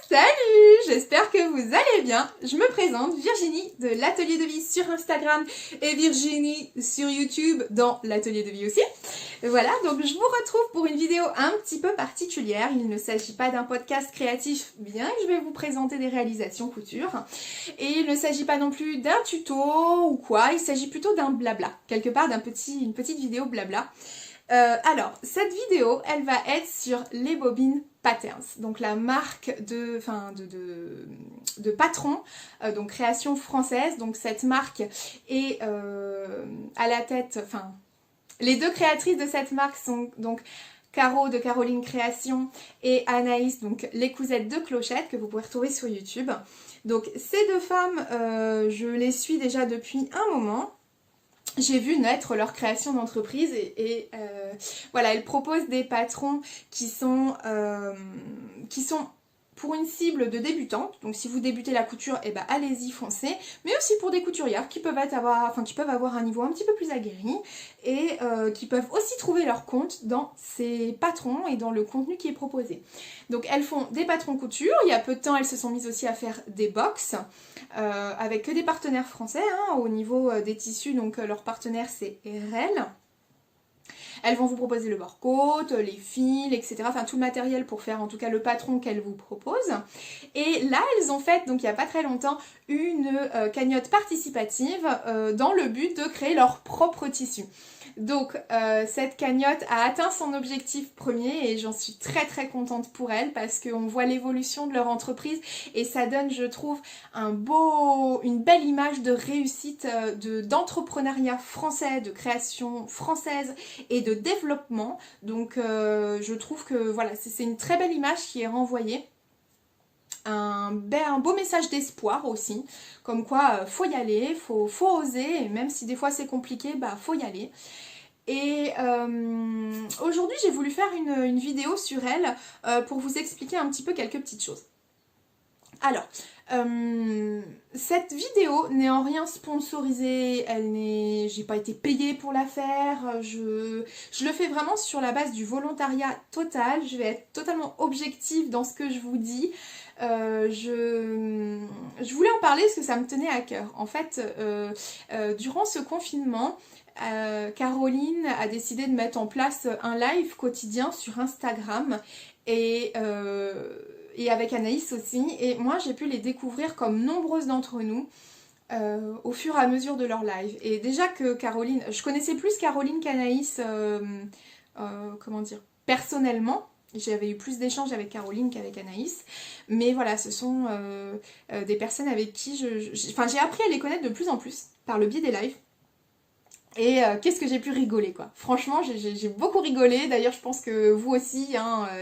Salut, j'espère que vous allez bien. Je me présente, Virginie de l'Atelier de Vie sur Instagram et Virginie sur YouTube dans l'Atelier de Vie aussi. Voilà, donc je vous retrouve pour une vidéo un petit peu particulière. Il ne s'agit pas d'un podcast créatif, bien que je vais vous présenter des réalisations couture. Et il ne s'agit pas non plus d'un tuto ou quoi, il s'agit plutôt d'un blabla, quelque part une petite vidéo blabla. Alors, cette vidéo, elle va être sur les bobines Patterns, donc la marque de Patron, donc création française. Donc cette marque est à la tête, les deux créatrices de cette marque sont donc Caro de Caroline Création et Anaïs, donc les cousettes de Clochette, que vous pouvez retrouver sur YouTube. Donc ces deux femmes, je les suis déjà depuis un moment. J'ai vu naître leur création d'entreprise et voilà, elles proposent des patrons qui sont pour une cible de débutantes. Donc si vous débutez la couture, eh ben, allez-y, foncez. Mais aussi pour des couturières qui peuvent avoir un niveau un petit peu plus aguerri et qui peuvent aussi trouver leur compte dans ces patrons et dans le contenu qui est proposé. Donc elles font des patrons couture. Il y a peu de temps, elles se sont mises aussi à faire des box avec que des partenaires français au niveau des tissus. Donc leur partenaire, c'est RL. Elles vont vous proposer le bord-côte, les fils, etc. Enfin tout le matériel pour faire en tout cas le patron qu'elles vous proposent. Et là elles ont fait, donc il n'y a pas très longtemps, une cagnotte participative dans le but de créer leur propre tissu. Donc cette cagnotte a atteint son objectif premier et j'en suis très contente pour elles parce qu'on voit l'évolution de leur entreprise et ça donne, je trouve, une belle image de réussite d'entrepreneuriat français, de création française et de développement. Donc je trouve que voilà, c'est une très belle image qui est renvoyée. Un beau message d'espoir aussi, comme quoi faut y aller, faut oser, et même si des fois c'est compliqué, faut y aller. Et aujourd'hui j'ai voulu faire une vidéo sur elle pour vous expliquer un petit peu quelques petites choses. Alors, cette vidéo n'est en rien sponsorisée, j'ai pas été payée pour la faire, je le fais vraiment sur la base du volontariat total, je vais être totalement objective dans ce que je vous dis. Je voulais en parler parce que ça me tenait à cœur. En fait, durant ce confinement, Caroline a décidé de mettre en place un live quotidien sur Instagram et avec Anaïs aussi. Et moi, j'ai pu les découvrir comme nombreuses d'entre nous au fur et à mesure de leur live. Et déjà que Caroline, je connaissais plus Caroline qu'Anaïs, comment dire, personnellement. J'avais eu plus d'échanges avec Caroline qu'avec Anaïs. Mais voilà, ce sont des personnes avec qui j'ai appris à les connaître de plus en plus par le biais des lives. Et qu'est-ce que j'ai pu rigoler quoi. Franchement, j'ai beaucoup rigolé. D'ailleurs, je pense que vous aussi,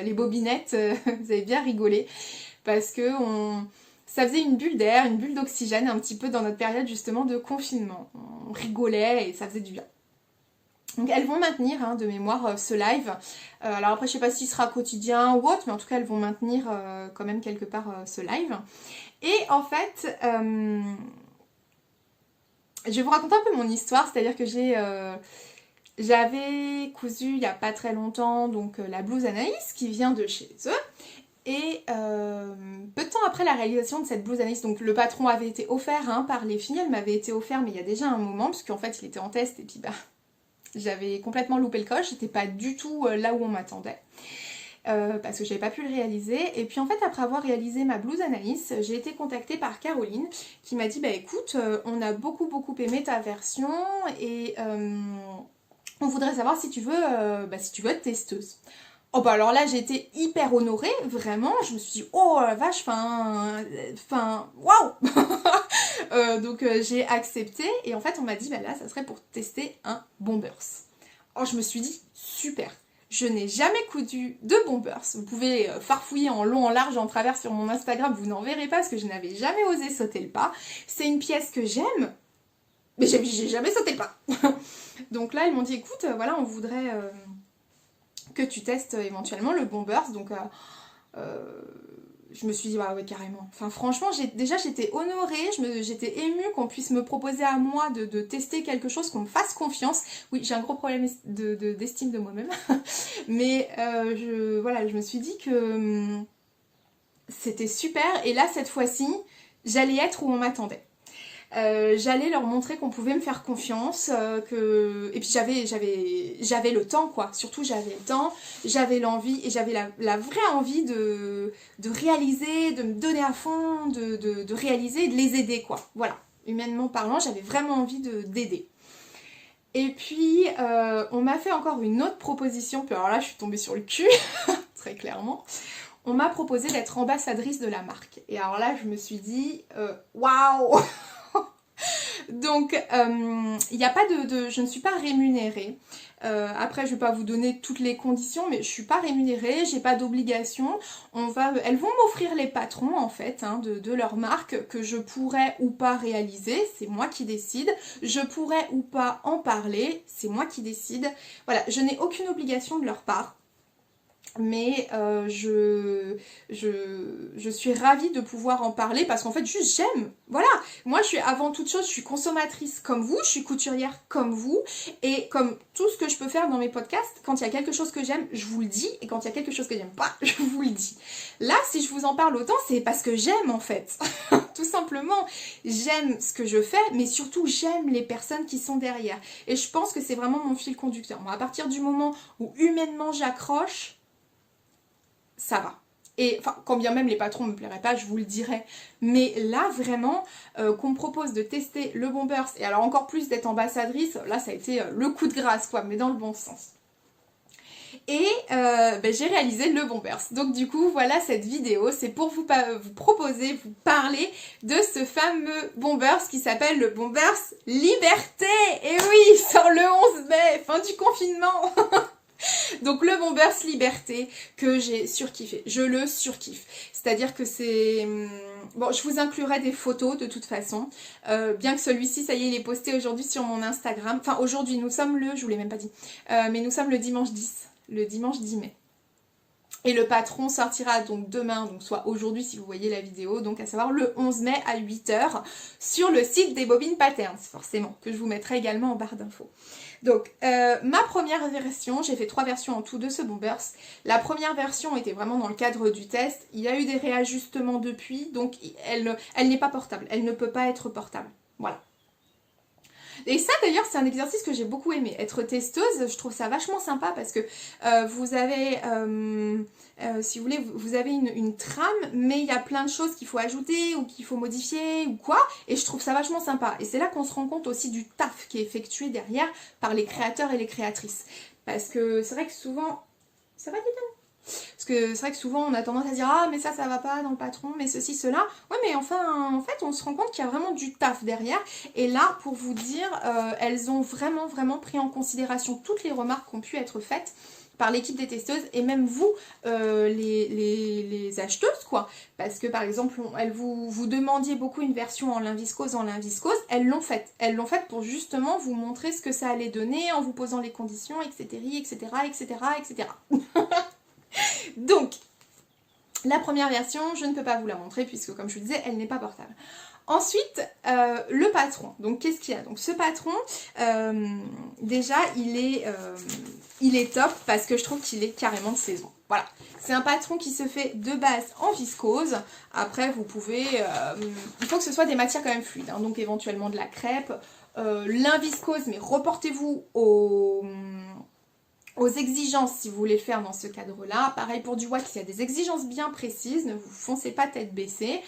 les bobinettes, vous avez bien rigolé. Parce que ça faisait une bulle d'air, une bulle d'oxygène un petit peu dans notre période justement de confinement. On rigolait et ça faisait du bien. Donc elles vont maintenir de mémoire ce live. Alors après je sais pas s'il sera quotidien ou autre, mais en tout cas elles vont maintenir quand même quelque part ce live. Et en fait, je vais vous raconter un peu mon histoire, c'est-à-dire que j'avais cousu il n'y a pas très longtemps donc la blouse Anaïs qui vient de chez eux. Et peu de temps après la réalisation de cette blouse Anaïs, donc le patron avait été offert par les filles, elle m'avait été offert mais il y a déjà un moment, parce qu'en fait il était en test et puis j'avais complètement loupé le coche, j'étais pas du tout là où on m'attendait. Parce que j'avais pas pu le réaliser. Et puis en fait, après avoir réalisé ma blouse Anaïs, j'ai été contactée par Caroline qui m'a dit écoute, on a beaucoup aimé ta version et on voudrait savoir si tu veux être testeuse. Oh alors là j'ai été hyper honorée, vraiment, je me suis dit oh la vache, waouh. Donc j'ai accepté et en fait on m'a dit là ça serait pour tester un bombers. Oh je me suis dit super. Je n'ai jamais cousu de bombers. Vous pouvez farfouiller en long, en large, en travers sur mon Instagram, vous n'en verrez pas parce que je n'avais jamais osé sauter le pas. C'est une pièce que j'aime, mais j'ai jamais sauté le pas. Donc là, ils m'ont dit, écoute, voilà, on voudrait que tu testes éventuellement le bombers. Donc je me suis dit, ouais, carrément. Enfin, franchement, j'étais honorée, j'étais émue qu'on puisse me proposer à moi de tester quelque chose, qu'on me fasse confiance. Oui, j'ai un gros problème d'estime de moi-même. Mais je me suis dit que c'était super. Et là, cette fois-ci, j'allais être où on m'attendait. J'allais leur montrer qu'on pouvait me faire confiance, et puis j'avais le temps, quoi. Surtout j'avais le temps, j'avais l'envie, et j'avais la vraie envie de réaliser, de me donner à fond, de réaliser et de les aider, quoi. Voilà, humainement parlant, j'avais vraiment envie d'aider. Et puis on m'a fait encore une autre proposition, puis alors là je suis tombée sur le cul, très clairement. On m'a proposé d'être ambassadrice de la marque. Et alors là je me suis dit, waouh. Donc, il n'y a pas je ne suis pas rémunérée. Après, je ne vais pas vous donner toutes les conditions, mais je ne suis pas rémunérée, j'ai pas d'obligation. Elles vont m'offrir les patrons, en fait, hein, de leur marque, que je pourrais ou pas réaliser, c'est moi qui décide. Je pourrais ou pas en parler, c'est moi qui décide. Voilà, je n'ai aucune obligation de leur part. Mais je suis ravie de pouvoir en parler parce qu'en fait juste j'aime, voilà, moi je suis avant toute chose, je suis consommatrice comme vous, je suis couturière comme vous, et comme tout ce que je peux faire dans mes podcasts, quand il y a quelque chose que j'aime, je vous le dis, et quand il y a quelque chose que j'aime pas, je vous le dis. Là, si je vous en parle autant, c'est parce que j'aime en fait, tout simplement, j'aime ce que je fais, mais surtout j'aime les personnes qui sont derrière, et je pense que c'est vraiment mon fil conducteur. Moi, à partir du moment où humainement j'accroche, ça va. Et enfin, quand bien même les patrons ne me plairaient pas, je vous le dirais. Mais là, vraiment, qu'on me propose de tester le Bombers, et alors encore plus d'être ambassadrice, là, ça a été le coup de grâce, quoi, mais dans le bon sens. Et j'ai réalisé le Bombers. Donc du coup, voilà cette vidéo, c'est pour vous proposer, vous parler de ce fameux Bombers qui s'appelle le Bombers Liberté. Et oui, il sort le 11 mai, fin du confinement. Donc le Bombers Liberté que j'ai surkiffé, je le surkiffe. C'est-à-dire que c'est... Bon, je vous inclurai des photos de toute façon, bien que celui-ci, ça y est, il est posté aujourd'hui sur mon Instagram. Enfin aujourd'hui, nous sommes je vous l'ai même pas dit, mais nous sommes le dimanche 10 mai. Et le patron sortira donc demain, donc soit aujourd'hui si vous voyez la vidéo, donc à savoir le 11 mai à 8 h sur le site des Bobines Patterns, forcément, que je vous mettrai également en barre d'infos. Donc, ma première version, j'ai fait 3 versions en tout de ce Bombers. La première version était vraiment dans le cadre du test. Il y a eu des réajustements depuis, donc elle n'est pas portable. Elle ne peut pas être portable. Voilà. Et ça d'ailleurs c'est un exercice que j'ai beaucoup aimé. Être testeuse, je trouve ça vachement sympa parce que vous avez, si vous voulez, vous avez une trame, mais il y a plein de choses qu'il faut ajouter ou qu'il faut modifier ou quoi. Et je trouve ça vachement sympa. Et c'est là qu'on se rend compte aussi du taf qui est effectué derrière par les créateurs et les créatrices. Parce que c'est vrai que souvent... Ça va, Dylan ? Parce que c'est vrai que souvent on a tendance à dire ah mais ça va pas dans le patron, mais ceci, cela. Ouais mais enfin en fait on se rend compte qu'il y a vraiment du taf derrière. Et là pour vous dire, elles ont vraiment pris en considération toutes les remarques qui ont pu être faites par l'équipe des testeuses et même vous les acheteuses quoi. Parce que par exemple elles vous demandiez beaucoup une version en lin viscose, elles l'ont faite. Elles l'ont faite pour justement vous montrer ce que ça allait donner en vous posant les conditions, etc. etc. Donc, la première version, je ne peux pas vous la montrer puisque, comme je vous disais, elle n'est pas portable. Ensuite, le patron. Donc, qu'est-ce qu'il y a? Donc, ce patron, déjà, il est top parce que je trouve qu'il est carrément de saison. Voilà. C'est un patron qui se fait de base en viscose. Après, vous pouvez... il faut que ce soit des matières quand même fluides. Hein, donc, éventuellement de la crêpe. Lin viscose, mais reportez-vous aux exigences si vous voulez le faire dans ce cadre-là. Pareil pour du wax, il y a des exigences bien précises, ne vous foncez pas tête baissée.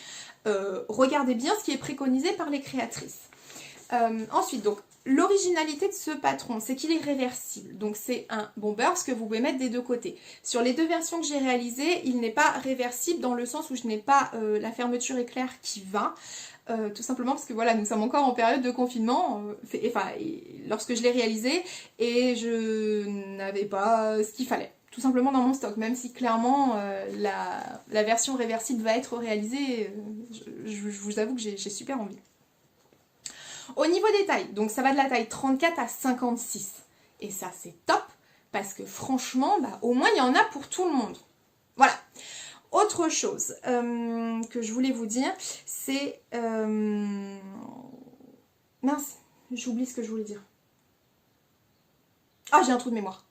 Regardez bien ce qui est préconisé par les créatrices. Ensuite, donc, l'originalité de ce patron, c'est qu'il est réversible. Donc, c'est un Bombers que vous pouvez mettre des deux côtés. Sur les 2 versions que j'ai réalisées, il n'est pas réversible dans le sens où je n'ai pas la fermeture éclair qui va. Tout simplement parce que voilà, nous sommes encore en période de confinement, lorsque je l'ai réalisé, et je n'avais pas ce qu'il fallait, tout simplement dans mon stock, même si clairement la version réversible va être réalisée, je vous avoue que j'ai super envie. Au niveau des tailles, donc ça va de la taille 34 à 56, et ça c'est top, parce que franchement, au moins il y en a pour tout le monde. Voilà. Autre chose que je voulais vous dire, c'est... Mince, j'oublie ce que je voulais dire. Ah, j'ai un trou de mémoire.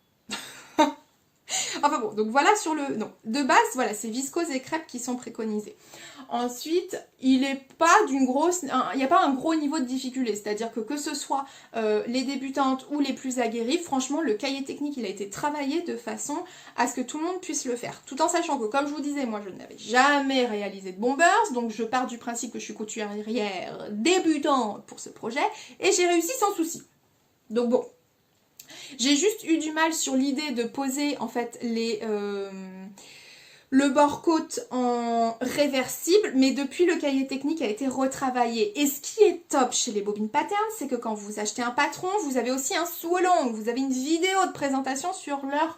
Oh Enfin bon, donc voilà sur le... Non, de base, voilà, c'est viscose et crêpe qui sont préconisés. Ensuite, il n'y a pas un gros niveau de difficulté, c'est-à-dire que ce soit les débutantes ou les plus aguerries, franchement, le cahier technique, il a été travaillé de façon à ce que tout le monde puisse le faire. Tout en sachant que, comme je vous disais, moi, je n'avais jamais réalisé de bombers, donc je pars du principe que je suis couturière débutante pour ce projet, et j'ai réussi sans souci. Donc bon, j'ai juste eu du mal sur l'idée de poser, en fait, le bord-côte en réversible, mais depuis le cahier technique a été retravaillé. Et ce qui est top chez les bobines patterns, c'est que quand vous achetez un patron, vous avez aussi un sous-along, vous avez une vidéo de présentation sur leur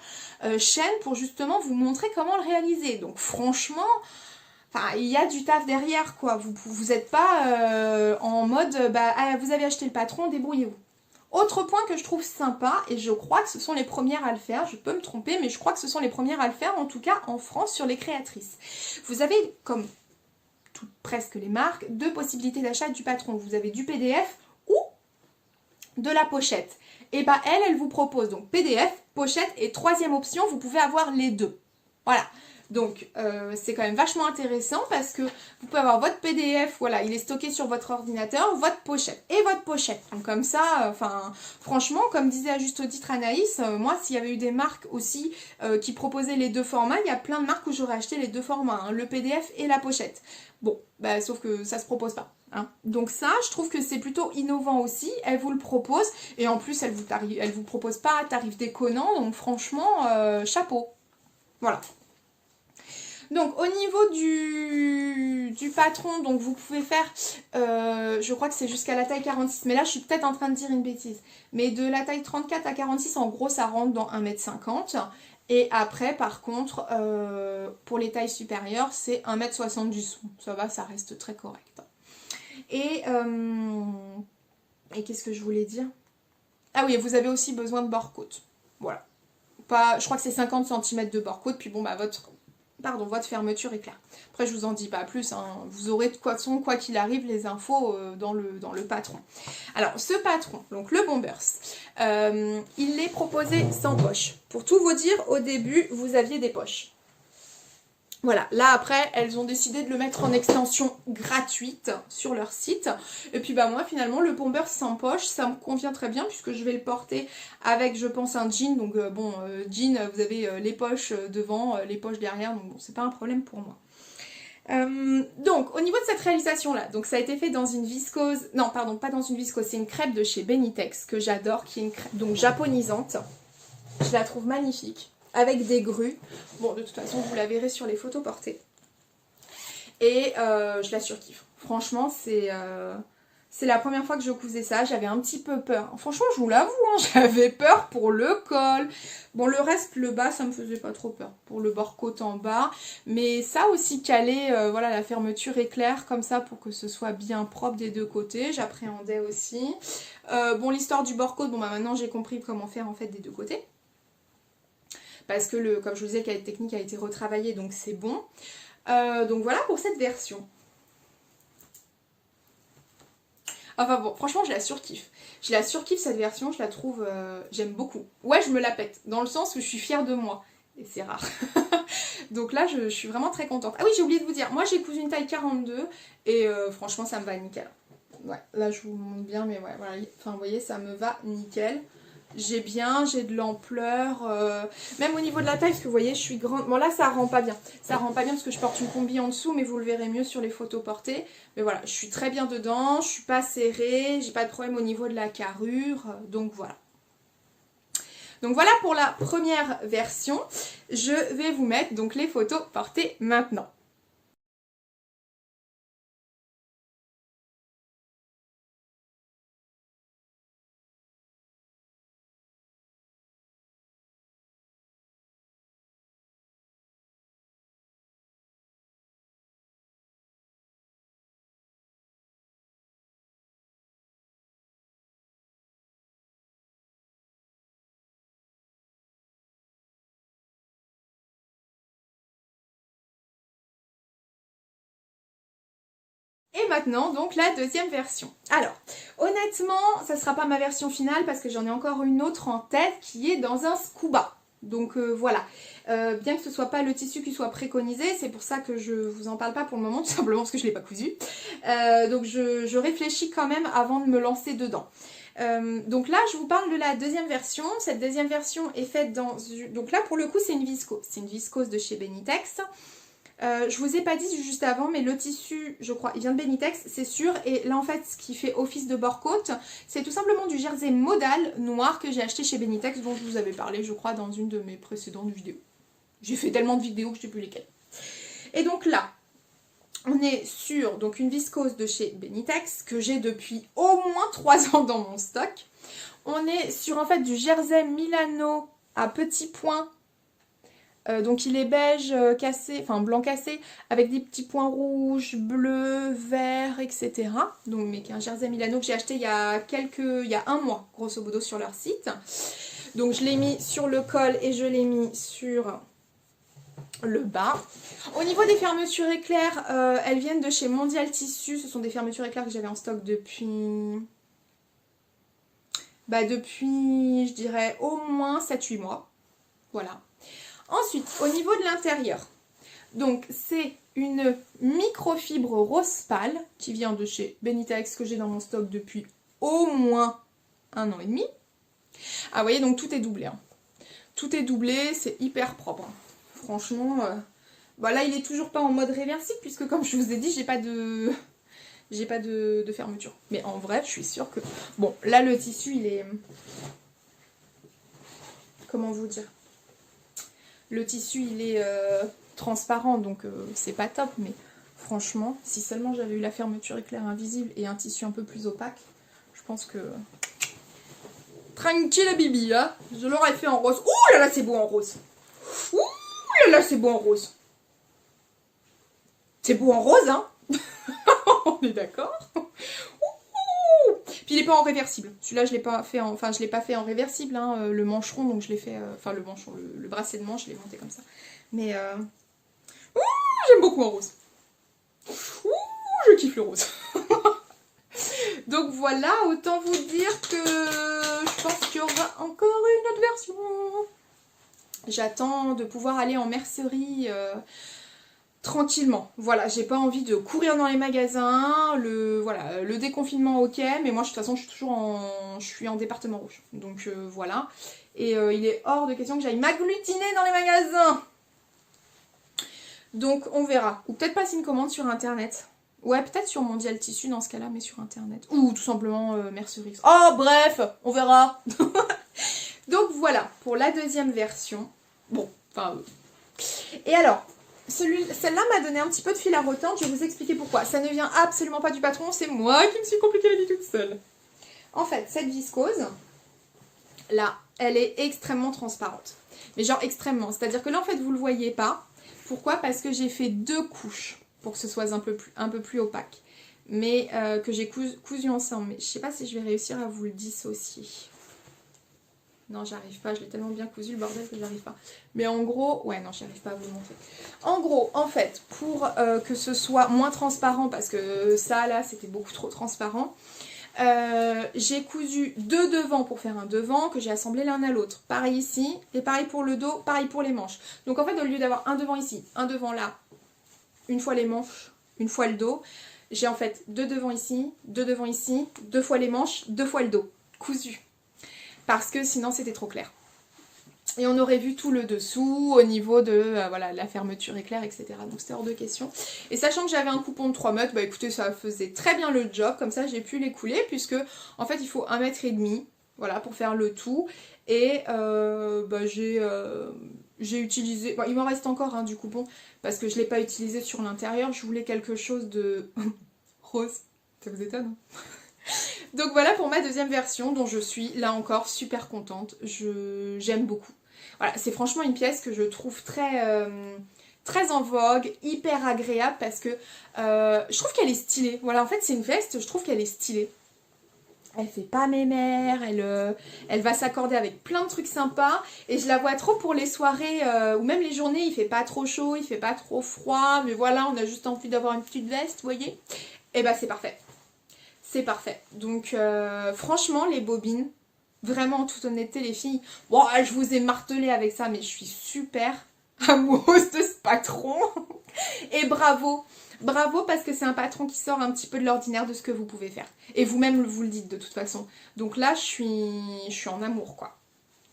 chaîne pour justement vous montrer comment le réaliser. Donc franchement, enfin, il y a du taf derrière, quoi. Vous n'êtes pas en mode, vous avez acheté le patron, débrouillez-vous. Autre point que je trouve sympa, et je crois que ce sont les premières à le faire, je peux me tromper, mais je crois que ce sont les premières à le faire, en tout cas en France, sur les créatrices. Vous avez, comme presque les marques, deux possibilités d'achat du patron. Vous avez du PDF ou de la pochette. Et bah elle vous propose donc PDF, pochette, et troisième option, vous pouvez avoir les deux. Voilà. Donc, c'est quand même vachement intéressant parce que vous pouvez avoir votre PDF, voilà, il est stocké sur votre ordinateur, votre pochette et votre pochette. Donc comme ça, enfin, franchement, comme disait à juste titre Anaïs, moi, s'il y avait eu des marques aussi qui proposaient les deux formats, il y a plein de marques où j'aurais acheté les deux formats, hein, le PDF et la pochette. Bon, bah, sauf que ça se propose pas. Hein. Donc ça, je trouve que c'est plutôt innovant aussi, elle vous le propose, et en plus, elle vous propose pas un tarif déconnant, donc franchement, chapeau. Voilà. Donc au niveau du patron, donc vous pouvez faire, je crois que c'est jusqu'à la taille 46, mais là je suis peut-être en train de dire une bêtise. Mais de la taille 34 à 46, en gros ça rentre dans 1m50. Et après par contre, pour les tailles supérieures, c'est 1m70. Ça va, ça reste très correct. Et qu'est-ce que je voulais dire? Ah oui, vous avez aussi besoin de bord-côte. Voilà. Je crois que c'est 50 cm de bord-côte, puis bon bah votre fermeture est claire. Après, je vous en dis pas plus, hein. Vous aurez de quoi qu'il arrive les infos dans le patron. Alors, ce patron, donc le Bombers, il est proposé sans poche. Pour tout vous dire, au début, vous aviez des poches. Voilà, là après, elles ont décidé de le mettre en extension gratuite sur leur site. Et puis bah moi finalement, le bomber sans poche, ça me convient très bien puisque je vais le porter avec, je pense, un jean. Donc jean, vous avez les poches devant, les poches derrière, donc bon, c'est pas un problème pour moi. Donc au niveau de cette réalisation là, donc ça a été fait dans une viscose, non pardon, pas dans une viscose, c'est une crêpe de chez Benitex que j'adore, qui est une crêpe donc japonisante. Je la trouve magnifique. Avec des grues. Bon, de toute façon, vous la verrez sur les photos portées. Et je la surkiffe. Franchement, c'est la première fois que je cousais ça. J'avais un petit peu peur. Franchement, je vous l'avoue, hein, j'avais peur pour le col. Bon, le reste, le bas, ça me faisait pas trop peur. Pour le bord-côte en bas. Mais ça aussi calé, voilà, la fermeture éclair comme ça pour que ce soit bien propre des deux côtés. J'appréhendais aussi. Bon, l'histoire du bord-côte, bon, bah maintenant j'ai compris comment faire en fait des deux côtés. Parce que, comme je vous disais, le cahier technique a été retravaillé, donc c'est bon. Donc voilà pour cette version. Enfin bon, franchement, je la surkiffe. Je la surkiffe cette version, je la trouve, j'aime beaucoup. Ouais, je me la pète, dans le sens où je suis fière de moi. Et c'est rare. Donc là, je suis vraiment très contente. Ah oui, j'ai oublié de vous dire, moi j'ai cousu une taille 42, et franchement, ça me va nickel. Ouais, là je vous montre bien, mais ouais, voilà. Enfin, vous voyez, ça me va nickel. J'ai de l'ampleur, même au niveau de la taille, parce que vous voyez, je suis grande. Bon là, ça rend pas bien. Ça rend pas bien parce que je porte une combi en dessous, mais vous le verrez mieux sur les photos portées. Mais voilà, je suis très bien dedans, je suis pas serrée, j'ai pas de problème au niveau de la carrure, donc voilà. Donc voilà pour la première version. Je vais vous mettre donc les photos portées maintenant. Et maintenant, donc, la deuxième version. Alors, honnêtement, ça sera pas ma version finale parce que j'en ai encore une autre en tête qui est dans un scuba. Donc voilà, bien que ce soit pas le tissu qui soit préconisé, c'est pour ça que je vous en parle pas pour le moment, tout simplement parce que je l'ai pas cousu. Donc je réfléchis quand même avant de me lancer dedans. Donc là je vous parle de la deuxième version. Cette deuxième version est faite dans... Donc là pour le coup c'est une viscose. C'est une viscose de chez Benitex. Je vous ai pas dit juste avant, mais le tissu, je crois, il vient de Benitex, c'est sûr. Et là, en fait, ce qui fait office de bord-côte, c'est tout simplement du jersey modal noir que j'ai acheté chez Benitex, dont je vous avais parlé, je crois, dans une de mes précédentes vidéos. J'ai fait tellement de vidéos que je ne sais plus lesquelles. Et donc là, on est sur donc une viscose de chez Benitex, que j'ai depuis au moins 3 ans dans mon stock. On est sur, en fait, du jersey Milano à petits points. Donc il est beige cassé, enfin blanc cassé, avec des petits points rouges, bleus, verts, etc. Donc mais qui est un jersey Milano que j'ai acheté il y a un mois, grosso modo, sur leur site. Donc je l'ai mis sur le col et je l'ai mis sur le bas. Au niveau des fermetures éclairs, elles viennent de chez Mondial Tissu. Ce sont des fermetures éclairs que j'avais en stock depuis, je dirais, au moins 7-8 mois. Voilà. Ensuite, au niveau de l'intérieur, donc c'est une microfibre rose pâle qui vient de chez Benitex que j'ai dans mon stock depuis au moins 1 an et demi. Ah, vous voyez, donc tout est doublé. Hein. Tout est doublé, c'est hyper propre. Hein. Franchement, là il est toujours pas en mode réversible puisque comme je vous ai dit, j'ai pas de fermeture. Mais en vrai, je suis sûre que... Bon, là le tissu, il est... Comment vous dire ? Le tissu, il est transparent, donc c'est pas top, mais franchement, si seulement j'avais eu la fermeture éclair invisible et un tissu un peu plus opaque, je pense que... Tranquille Bibi, hein, je l'aurais fait en rose. Ouh là là, c'est beau en rose. Ouh là là, c'est beau en rose. C'est beau en rose, hein. On est d'accord. Puis il n'est pas en réversible. Celui-là, je l'ai pas fait en... Enfin, je l'ai pas fait en réversible, hein, le mancheron, donc je l'ai fait... Enfin, le mancheron, le bracelet de manche, je l'ai monté comme ça. Mais... Ouh, j'aime beaucoup en rose. Ouh, je kiffe le rose. Donc voilà, autant vous dire que je pense qu'il y aura encore une autre version. J'attends de pouvoir aller en mercerie... tranquillement, voilà, j'ai pas envie de courir dans les magasins, le déconfinement ok, mais moi de toute façon je suis en département rouge, donc voilà, et il est hors de question que j'aille m'agglutiner dans les magasins, donc on verra, ou peut-être passer une commande sur internet, ouais peut-être sur Mondial Tissu dans ce cas là, mais sur internet, ou tout simplement mercerie, oh bref, on verra. Donc voilà, pour la deuxième version, bon, enfin, et alors, celle-là m'a donné un petit peu de fil à retordre, je vais vous expliquer pourquoi. Ça ne vient absolument pas du patron, c'est moi qui me suis compliquée la vie toute seule. En fait, cette viscose, là, elle est extrêmement transparente. Mais genre extrêmement, c'est-à-dire que là, en fait, vous ne le voyez pas. Pourquoi? Parce que j'ai fait 2 couches pour que ce soit un peu plus opaque. Mais que j'ai cousu ensemble. Mais je ne sais pas si je vais réussir à vous le dissocier. Non, j'arrive pas, je l'ai tellement bien cousu le bordel que j'arrive pas. Mais en gros, ouais, non, j'arrive pas à vous le montrer. En gros, en fait, pour que ce soit moins transparent, parce que ça, là, c'était beaucoup trop transparent, j'ai cousu 2 devants pour faire un devant que j'ai assemblé l'un à l'autre. Pareil ici, et pareil pour le dos, pareil pour les manches. Donc en fait, au lieu d'avoir un devant ici, un devant là, une fois les manches, une fois le dos, j'ai en fait 2 devants ici, 2 devants ici, 2 fois les manches, 2 fois le dos, cousu. Parce que sinon c'était trop clair. Et on aurait vu tout le dessous au niveau de voilà, la fermeture éclair, etc. Donc c'était hors de question. Et sachant que j'avais un coupon de 3 mètres, bah écoutez, ça faisait très bien le job. Comme ça, j'ai pu l'écouler puisque en fait, il faut 1,5 mètre, voilà, pour faire le tout. Et j'ai utilisé... Bon, il m'en reste encore hein, du coupon parce que je ne l'ai pas utilisé sur l'intérieur. Je voulais quelque chose de rose. Ça vous étonne hein? Donc voilà pour ma deuxième version dont je suis là encore super contente, j'aime beaucoup. Voilà, c'est franchement une pièce que je trouve très en vogue, hyper agréable parce que je trouve qu'elle est stylée. Voilà, en fait c'est une veste, je trouve qu'elle est stylée. Elle fait pas mémère, elle va s'accorder avec plein de trucs sympas et je la vois trop pour les soirées ou même les journées, il fait pas trop chaud, il fait pas trop froid, mais voilà, on a juste envie d'avoir une petite veste, vous voyez. Et bah c'est parfait. C'est parfait. Donc franchement, les bobines, Vraiment, en toute honnêteté, les filles, bon, je vous ai martelé avec ça, mais je suis super amoureuse de ce patron. Et bravo, bravo parce que c'est un patron qui sort un petit peu de l'ordinaire de ce que vous pouvez faire. Et vous-même, vous le dites de toute façon. Donc là, je suis en amour, quoi.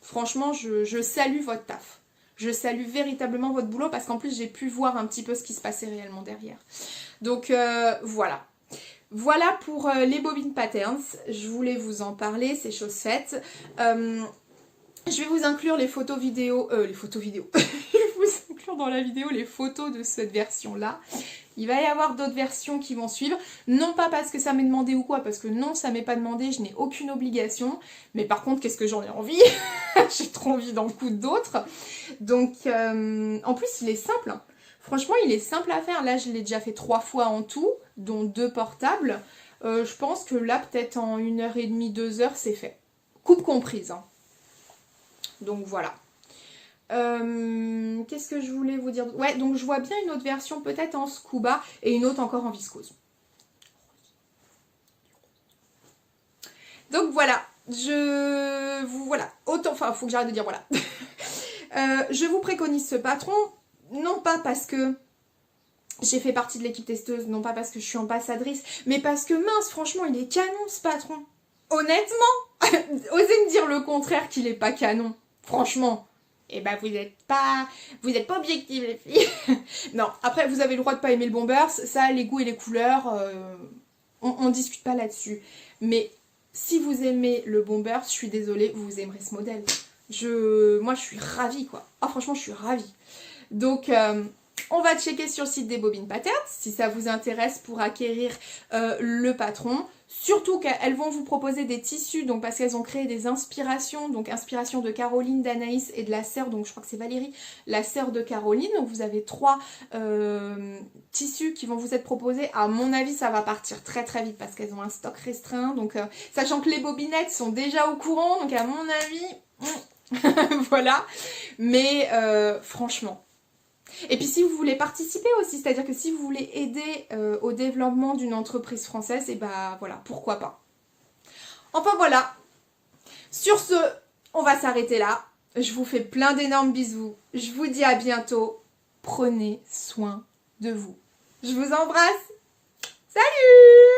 Franchement, je salue votre taf. Je salue véritablement votre boulot parce qu'en plus, j'ai pu voir un petit peu ce qui se passait réellement derrière. Donc voilà. Voilà pour les bobines patterns. Je voulais vous en parler, c'est chose faite. Je vais vous inclure les photos vidéo. Je vais vous inclure dans la vidéo les photos de cette version-là. Il va y avoir d'autres versions qui vont suivre. Non pas parce que ça m'est demandé ou quoi, parce que non, ça m'est pas demandé, je n'ai aucune obligation. Mais par contre, qu'est-ce que j'en ai envie? J'ai trop envie d'en coudre d'autres. Donc, en plus, il est simple. Hein. Franchement, il est simple à faire. Là, je l'ai déjà fait 3 fois en tout, dont 2 portables. Je pense que là, peut-être en 1h30, 2h, c'est fait. Coupe comprise. Hein. Donc, voilà. Qu'est-ce que je voulais vous dire? Ouais, donc je vois bien une autre version peut-être en scuba et une autre encore en viscose. Donc voilà, voilà, autant, enfin, faut que j'arrête de dire voilà. Je vous préconise ce patron, non pas parce que j'ai fait partie de l'équipe testeuse, non pas parce que je suis ambassadrice, mais parce que mince, franchement, il est canon ce patron. Honnêtement, osez me dire le contraire qu'il est pas canon, franchement. Eh ben vous n'êtes pas objective les filles. Non, après vous avez le droit de pas aimer le Bombers, ça les goûts et les couleurs, on discute pas là-dessus. Mais si vous aimez le Bombers, je suis désolée, vous aimerez ce modèle. Moi je suis ravie quoi. Ah franchement je suis ravie. Donc on va checker sur le site des Bobines Patterns si ça vous intéresse pour acquérir le patron. Surtout qu'elles vont vous proposer des tissus, donc parce qu'elles ont créé des inspirations, donc inspiration de Caroline, d'Anaïs et de la sœur, donc je crois que c'est Valérie, la sœur de Caroline. Donc vous avez 3 tissus qui vont vous être proposés. À mon avis, ça va partir très très vite parce qu'elles ont un stock restreint. Donc sachant que les bobinettes sont déjà au courant, donc à mon avis, voilà. Mais franchement. Et puis si vous voulez participer aussi, c'est-à-dire que si vous voulez aider au développement d'une entreprise française, et bah voilà, pourquoi pas. Enfin voilà, sur ce, on va s'arrêter là. Je vous fais plein d'énormes bisous. Je vous dis à bientôt. Prenez soin de vous. Je vous embrasse. Salut!